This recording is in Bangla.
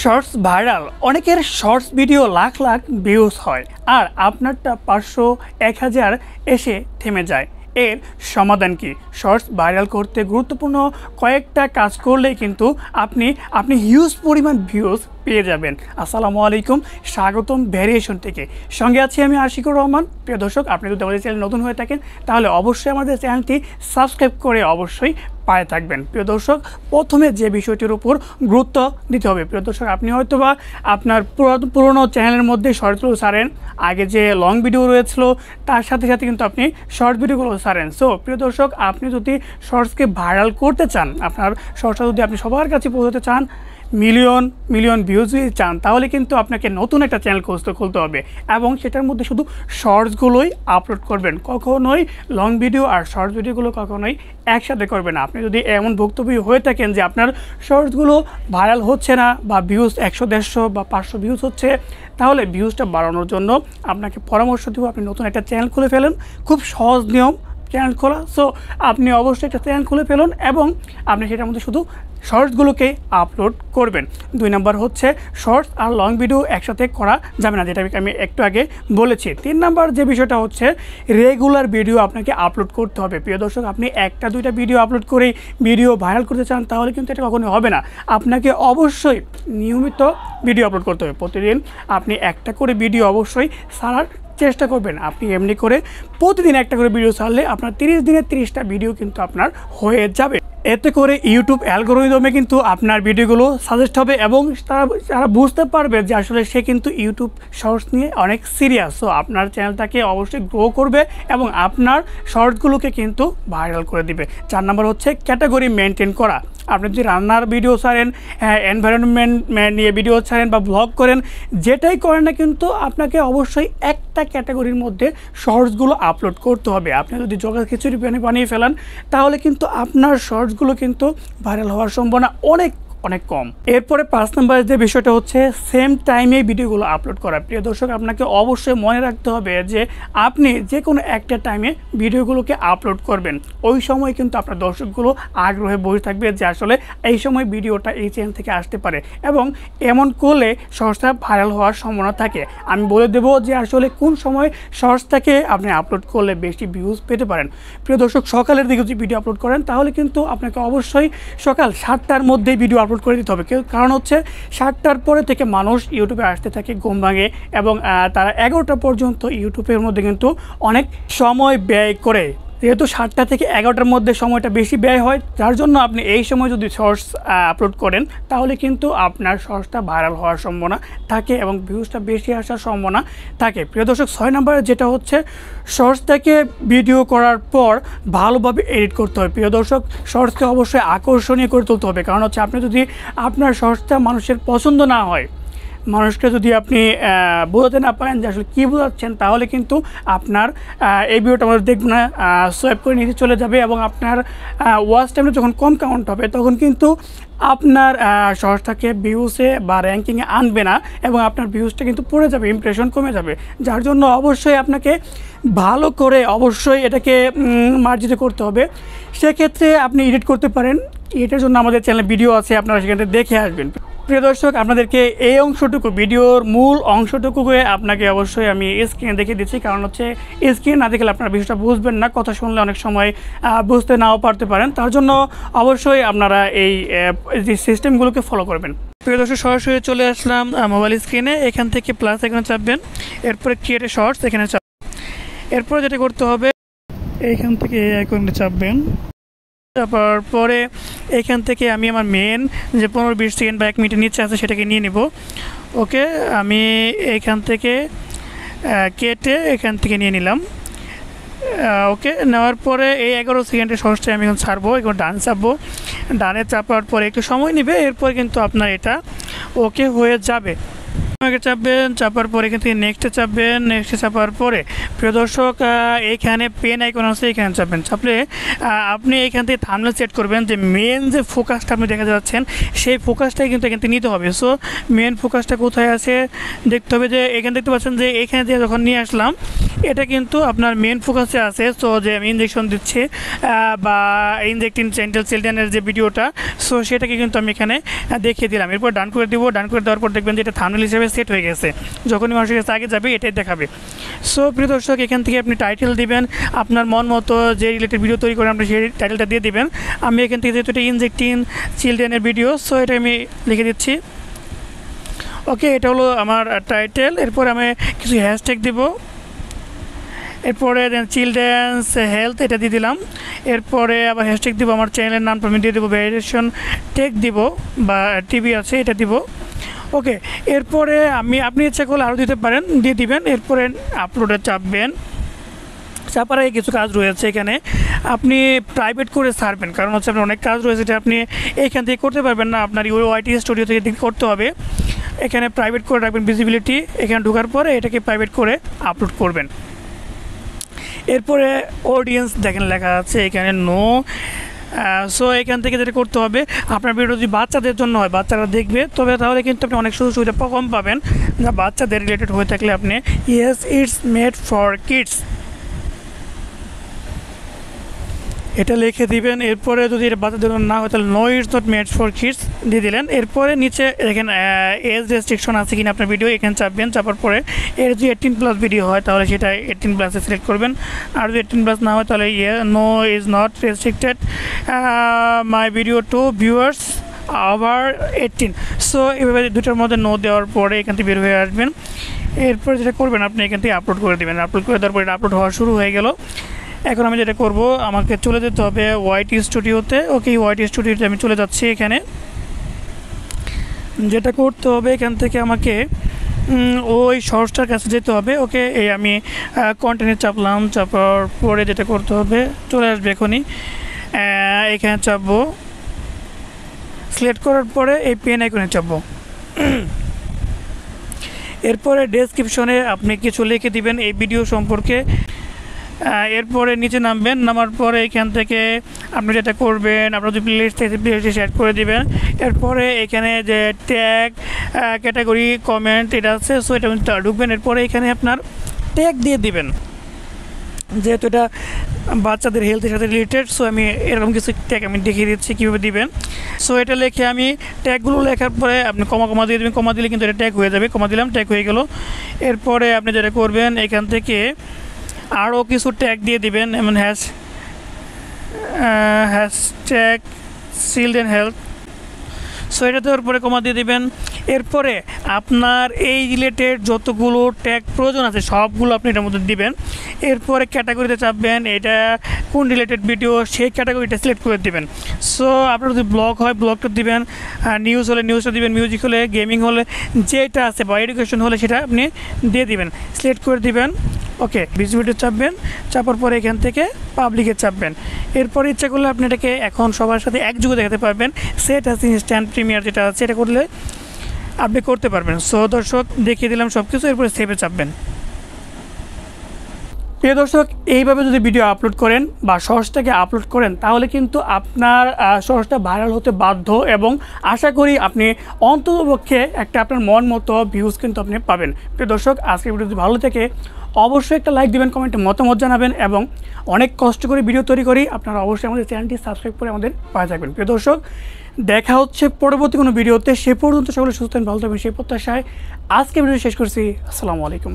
শর্টস ভাইরাল, অনেকের shorts video lakh lakh views হয় আর আপনারটা 500 1000 এসে থেমে যায়। এর সমাধান কি? শর্টস ভাইরাল করতে গুরুত্বপূর্ণ কয়েকটা কাজ করলেই কিন্তু আপনি হিউজ পরিমাণ ভিউজ পেয়ে যাবেন। আসসালামু আলাইকুম, স্বাগতম ভ্যারিয়েশন থেকে। সঙ্গে আছি আমি আশিকুর রহমান। প্রিয় দর্শক, আপনি যদি আমাদের চ্যানেল নতুন হয়ে থাকেন তাহলে অবশ্যই আমাদের চ্যানেলটি সাবস্ক্রাইব করে অবশ্যই পায়ে থাকবেন। প্রিয় দর্শক, প্রথমে যে বিষয়টির উপর গুরুত্ব দিতে হবে, প্রিয় দর্শক, আপনি হয়তোবা আপনার পুরনো চ্যানেলের মধ্যে শর্টসগুলো ছাড়েন, আগে যে লং ভিডিও রয়েছিল তার সাথে সাথে কিন্তু আপনি শর্ট ভিডিওগুলো ছাড়েন। সো প্রিয় দর্শক, আপনি যদি শর্টসকে ভাইরাল করতে চান, আপনার শর্টসটা যদি আপনি সবার কাছে পৌঁছাতে চান, মিলিয়ন ভিউজ চান, তাহলে কিন্তু আপনাকে নতুন একটা চ্যানেল খুলতে হবে এবং সেটার মধ্যে শুধু শর্টসগুলোই আপলোড করবেন। কখনোই লং ভিডিও আর শর্টস ভিডিওগুলো কখনোই একসাথে করবেন না। আপনি যদি এমন ভুক্তভোগী হয়ে থাকেন যে আপনার শর্টসগুলো ভাইরাল হচ্ছে না বা ভিউজ 100 150 বা 500 ভিউজ হচ্ছে, তাহলে ভিউজটা বাড়ানোর জন্য আপনাকে পরামর্শ দেব আপনি নতুন একটা চ্যানেল খুলে ফেলেন। খুব সহজ নিয়ম চ্যানেল খোলা। সো আপনি অবশ্যই একটা চ্যানেল খুলে ফেলুন এবং আপনি সেটার মধ্যে শুধু শর্টসগুলোকে আপলোড করবেন। 2 নম্বর হচ্ছে, শর্টস আর লং ভিডিও একসাথে করা যাবে না, যেটা আমি একটু আগে বলেছি। 3 নম্বর যে বিষয়টা হচ্ছে, রেগুলার ভিডিও আপনাকে আপলোড করতে হবে। প্রিয় দর্শক, আপনি 1টা 2টা ভিডিও আপলোড করেই ভিডিও ভাইরাল করতে চান, তাহলে কিন্তু এটা কখনোই হবে না। আপনাকে অবশ্যই নিয়মিত ভিডিও আপলোড করতে হবে। প্রতিদিন আপনি একটা করে ভিডিও অবশ্যই ছাড়ার চেষ্টা করবেন। আপনি এমনি করে প্রতিদিন একটা করে ভিডিও ছাড়লে আপনার 30 দিনে 30টা ভিডিও কিন্তু আপনার হয়ে যাবে। এতে করে ইউটিউব অ্যালগরিদমে কিন্তু আপনার ভিডিওগুলো সাজেস্ট হবে এবং তারা বুঝতে পারবে যে আসলে সে কিন্তু ইউটিউব শর্টস নিয়ে অনেক সিরিয়াস। সো আপনার চ্যানেলটাকে অবশ্যই গ্রো করবে এবং আপনার শর্টসগুলোকে কিন্তু ভাইরাল করে দিবে। 4 নম্বর হচ্ছে, ক্যাটাগরি মেনটেন করা। আপনি যদি রান্নার ভিডিও ছাড়েন, এনভায়রনমেন্ট নিয়ে ভিডিও ছাড়েন বা ব্লগ করেন, যেটাই করেন না কিন্তু আপনাকে অবশ্যই একটা ক্যাটাগরির মধ্যে শর্টসগুলো আপলোড করতে হবে। আপনি যদি জগা খিচুড়ি বানিয়ে ফেলান, তাহলে কিন্তু আপনার শর্টসগুলো কিন্তু ভাইরাল হওয়ার সম্ভাবনা অনেক কম। এরপরে 5 নম্বর যে বিষয়টা হচ্ছে, সেম টাইমে ভিডিওগুলো আপলোড করা। প্রিয় দর্শক, আপনাকে অবশ্যই মনে রাখতে হবে যে আপনি যে কোনো একটা টাইমে ভিডিওগুলোকে আপলোড করবেন। ওই সময় কিন্তু আপনার দর্শকগুলো আগ্রহে বসে থাকবে যে আসলে এই সময় ভিডিওটা এই চ্যানেল থেকে আসতে পারে এবং এমন করলে শর্টসটা ভাইরাল হওয়ার সম্ভাবনা থাকে। আমি বলে দেবো যে আসলে কোন সময় শর্টসটাকে আপনি আপলোড করলে বেশি ভিউজ পেতে পারেন। প্রিয় দর্শক, সকালের দিকে যদি ভিডিও আপলোড করেন, তাহলে কিন্তু আপনাকে অবশ্যই সকাল 7টার মধ্যেই ভিডিও আপলোড করে দিতে হবে। কারণ হচ্ছে 7টার পরে থেকে মানুষ ইউটিউবে আসতে থাকে, ঘুম ভাঙে এবং তারা 11টা পর্যন্ত ইউটিউবের মধ্যে কিন্তু অনেক সময় ব্যয় করে। যেহেতু 7টা থেকে 11টার মধ্যে সময়টা বেশি ব্যয় হয়, যার জন্য আপনি এই সময় যদি শর্টস আপলোড করেন, তাহলে কিন্তু আপনার শর্টসটা ভাইরাল হওয়ার সম্ভাবনা থাকে এবং ভিউজটা বেশি আসার সম্ভাবনা থাকে। প্রিয় দর্শক, 6 নম্বরে যেটা হচ্ছে, শর্টসটাকে ভিডিও করার পর ভালোভাবে এডিট করতে হবে। প্রিয় দর্শক, শর্টসকে অবশ্যই আকর্ষণীয় করে তুলতে হবে। কারণ হচ্ছে, আপনি যদি আপনার শর্টসটা মানুষের পছন্দ না হয়, মানুষকে যদি আপনি বোঝাতে না পারেন যে আসলে কী বোঝাচ্ছেন, তাহলে কিন্তু আপনার এই ভিডিওটা মানুষ দেখবে না, সোয়াইপ করে নিচে চলে যাবে এবং আপনার ওয়াচ টাইমে যখন কম কাউন্ট হবে, তখন কিন্তু আপনার শর্টসটাকে ভিউসে বা র্যাঙ্কিংয়ে আনবে না এবং আপনার ভিউজটা কিন্তু পড়ে যাবে, ইমপ্রেশন কমে যাবে। যার জন্য অবশ্যই আপনাকে ভালো করে অবশ্যই এটাকে মার্জিত করতে হবে। সেক্ষেত্রে আপনি এডিট করতে পারেন। এটার জন্য আমাদের চ্যানেলে ভিডিও আছে, আপনারা সেখানে দেখে আসবেন। প্রিয় দর্শক, আপনাদেরকে এই অংশটুকু, ভিডিওর মূল অংশটুকুকে আপনাকে অবশ্যই আমি স্ক্রিনে দেখিয়ে দিচ্ছি। কারণ হচ্ছে স্ক্রিনে না দেখলে আপনারা বিষয়টা বুঝবেন না, কথা শুনলে অনেক সময় বুঝতে নাও পারতে পারেন। তার জন্য অবশ্যই আপনারা এই যে সিস্টেমগুলোকে ফলো করবেন। প্রিয় দর্শক, সরাসরি চলে আসলাম মোবাইল স্ক্রিনে। এখান থেকে প্লাস এখানে চাপবেন, এরপরে ক্রিয়েট এ শর্টস এখানে চাপবেন। এরপরে যেটা করতে হবে, এইখান থেকে এই আইকনে চাপবেন। তারপর পরে এখান থেকে আমি আমার মেন যে 15-20 সেকেন্ড বা 1 মিনিটের নিচে আছে সেটাকে নিয়ে নেব। ওকে, আমি এখান থেকে কেটে এখান থেকে নিয়ে নিলাম। ওকে, নেওয়ার পরে এই 11 সেকেন্ডের শর্টসটা আমি এখন ছাড়বো। এখন ডান চাপবো, ডানে চাপার পরে একটু সময় নেবে, এরপর কিন্তু আপনার এটা ওকে হয়ে যাবে। মার্কে চাপবেন, চাপার পরে এখান থেকে নেক্সটে চাপবেন, নেক্সটে চাপার পরে প্রিয় দর্শক এইখানে পেন আইকন আছে, এখানে চাপবেন। চাপলে আপনি এখান থেকে থাম্বনেল সেট করবেন যে মেন যে ফোকাসটা আপনি দেখা যাচ্ছেন সেই ফোকাসটাই কিন্তু এখান থেকে নিতে হবে। সো মেন ফোকাসটা কোথায় আছে দেখতে হবে, যে এখানে দেখতে পাচ্ছেন যে এখানে দিয়ে যখন নিয়ে আসলাম এটা কিন্তু আপনার মেন ফোকাসে আছে। সো যে আমি ইনজেকশন দিচ্ছি বা ইনজেক্টিং সেন্ট্রাল চিলড্রেনের যে ভিডিওটা, সো সেটাকে কিন্তু আমি এখানে দেখিয়ে দিলাম। এরপর ডান করে দিব, ডান করে দেওয়ার পর দেখবেন যে এটা থাম্বনেল হিসেবে সেট হয়ে গেছে। যখনই মানুষের কাছে আগে যাবে এটাই দেখাবে। সো প্রিয় দর্শক এখান থেকে আপনি টাইটেল দিবেন, আপনার মন মতো যে রিলেটেড ভিডিও তৈরি করেন আপনি সেই টাইটেলটা দিয়ে দিবেন। আমি এখান থেকে যেহেতু এটা ইনজেক্টিং চিলড্রেনের ভিডিও, সো এটা আমি লিখে দিচ্ছি। ওকে, এটা হলো আমার টাইটেল। এরপর আমি কিছু হ্যাশট্যাগ দিব, এরপরে চিলড্রেন্স হেলথ এটা দিয়ে দিলাম। এরপরে আবার হ্যাশট্যাগ দিব, আমার চ্যানেলের নামটা আমি দিয়ে দেবো ভ্যারিয়েশন টেক দিব বা টিভি আছে এটা দিব। ওকে, এরপরে আপনি ইচ্ছা করলে আরও দিতে পারেন, দিয়ে দিবেন। এরপরে আপলোডে চাপবেন, চাপার আগে কিছু কাজ রয়েছে এখানে আপনি প্রাইভেট করে ছাড়বেন, কারণ হচ্ছে আপনার অনেক কাজ রয়েছে যেটা আপনি এইখান থেকে করতে পারবেন না, আপনার ওয়াইটি স্টুডিও থেকে করতে হবে। এখানে প্রাইভেট করে রাখবেন ভিজিবিলিটি, এখানে ঢোকার পরে এটাকে প্রাইভেট করে আপলোড করবেন। এরপরে অডিয়েন্স দেখেন লেখা আছে এখানে নো। সো এখান থেকে যেটা করতে হবে, আপনার ভিডিও যদি বাচ্চাদের জন্য হয়, বাচ্চারা দেখবে, তবে তাহলে কিন্তু আপনি অনেক সুযোগ সুবিধা কম পাবেন। যা বাচ্চাদের রিলেটেড হয়ে থাকলে আপনি yes it's made for kids এটা লিখে দিবেন। এরপরে যদি এটা বাচ্চাদের না হয় তাহলে no it's not made for kids দিয়ে দিলেন। এরপরে নিচে এখানে এজ রেস্ট্রিকশন আছে কিনা আপনার ভিডিও, এখানে চাপবেন। চাপার পরে এর যদি 18+ ভিডিও হয় তাহলে সেটা 18+ সিলেক্ট করবেন, আর যদি 18+ না হয় তাহলে no is not restricted my video to viewers over 18। So এভাবে দুটার মধ্যে নো দেওয়ার পরে এখান থেকে বের হয়ে আসবেন। এরপর যেটা করবেন আপনি এখান থেকে আপলোড করে দেবেন। আপলোড করে দেওয়ার পরে আপলোড হওয়া শুরু হয়ে গেল। এখন আমি যেটা করব, আমাকে চলে যেতে হবে ওয়াইটি স্টুডিওতে। ওকে, ওয়াইটি স্টুডিওতে আমি চলে যাচ্ছি। এখানে যেটা করতে হবে এখান থেকে আমাকে ওই শর্টসটার কাছে যেতে হবে। ওকে, এই আমি কন্টেন্টে চাপলাম, চাপার পরে যেটা করতে হবে চলে আসবে এখনই, এখানে চাপবো। সিলেক্ট করার পরে এই পেন আইকনে চাপবো। এরপরে ডেসক্রিপশনে আপনি কিছু লিখে দিবেন এই ভিডিও সম্পর্কে। এরপরে নিচে নামবেন, নামার পরে এখান থেকে আপনি যেটা করবেন, আপনার যদি প্লেলিস্ট থেকে প্লেলিস্টে শেয়ার করে দিবেন। এরপরে এখানে যে ট্যাগ ক্যাটাগরি কমেন্ট এটা আছে, সো এটা ঢুকবেন। এরপরে এখানে আপনার ট্যাগ দিয়ে দিবেন, যেহেতু এটা বাচ্চাদের হেলথের সাথে রিলেটেড। সো আমি এরকম কিছু ট্যাগ আমি দেখিয়ে দিচ্ছি কীভাবে দিবেন। সো এটা লিখে আমি ট্যাগগুলো লেখার পরে আপনি কমা দিয়ে দেবেন। কমা দিলে কিন্তু এটা ট্যাগ হয়ে যাবে। কমা দিলাম, ট্যাগ হয়ে গেল। এরপরে আপনি যেটা করবেন এখান থেকে আরও কিছু ট্যাগ দিয়ে দিবেন, যেমন হ্যাশট্যাগ চিলড্রেন হেলথ। সো এটা দেওয়ার পরে কমা দিয়ে দিবেন। এরপরে আপনার এই রিলেটেড যতগুলো ট্যাগ প্রয়োজন আছে সবগুলো আপনি এটার মধ্যে দিবেন। এরপরে ক্যাটাগরিতে চাপবেন, এটা কোন রিলেটেড ভিডিও সেই ক্যাটাগরিটা সিলেক্ট করে দিবেন। সো আপনার যদি ব্লগ হয় ব্লগটা দিবেন, নিউজ হলে নিউজটা দিবেন, মিউজিক হলে, গেমিং হলে যেটা আছে বা এডুকেশন হলে সেটা আপনি দিয়ে দিবেন, সিলেক্ট করে দিবেন। ওকে, ভিজিবিলিটি চাপবেন, চাপার পরে এখান থেকে পাবলিকে চাপবেন। এরপরে ইচ্ছা করলে আপনি এটাকে এখন সবার সাথে একযোগে দেখাতে পারবেন। সেট আছে ইনস্ট্যান্ট প্রিমিয়ার যেটা আছে, এটা করলে আপনি করতে পারবেন। সো দর্শক দেখিয়ে দিলাম সব কিছু। এরপরে সেভে চাপবেন। প্রিয় দর্শক, এইভাবে যদি ভিডিও আপলোড করেন বা শর্টসটাকে আপলোড করেন তাহলে কিন্তু আপনার শর্টসটা ভাইরাল হতে বাধ্য, এবং আশা করি আপনি অন্ততপক্ষে একটা আপনার মন মতো ভিউজ কিন্তু আপনি পাবেন। প্রিয় দর্শক, আজকের ভিডিও যদি ভালো থাকে অবশ্যই একটা লাইক দিবেন, কমেন্টে মতামত জানাবেন, এবং অনেক কষ্ট করে ভিডিও তৈরি করি, আপনারা অবশ্যই আমাদের চ্যানেলটি সাবস্ক্রাইব করে আমাদের পাশে থাকবেন। প্রিয় দর্শক, দেখা হচ্ছে পরবর্তী কোনো ভিডিওতে। সে পর্যন্ত সকলে সুস্থ থাকবেন, ভালো থাকবেন সেই প্রত্যাশায় আজকে ভিডিও শেষ করছি। আসসালামু আলাইকুম।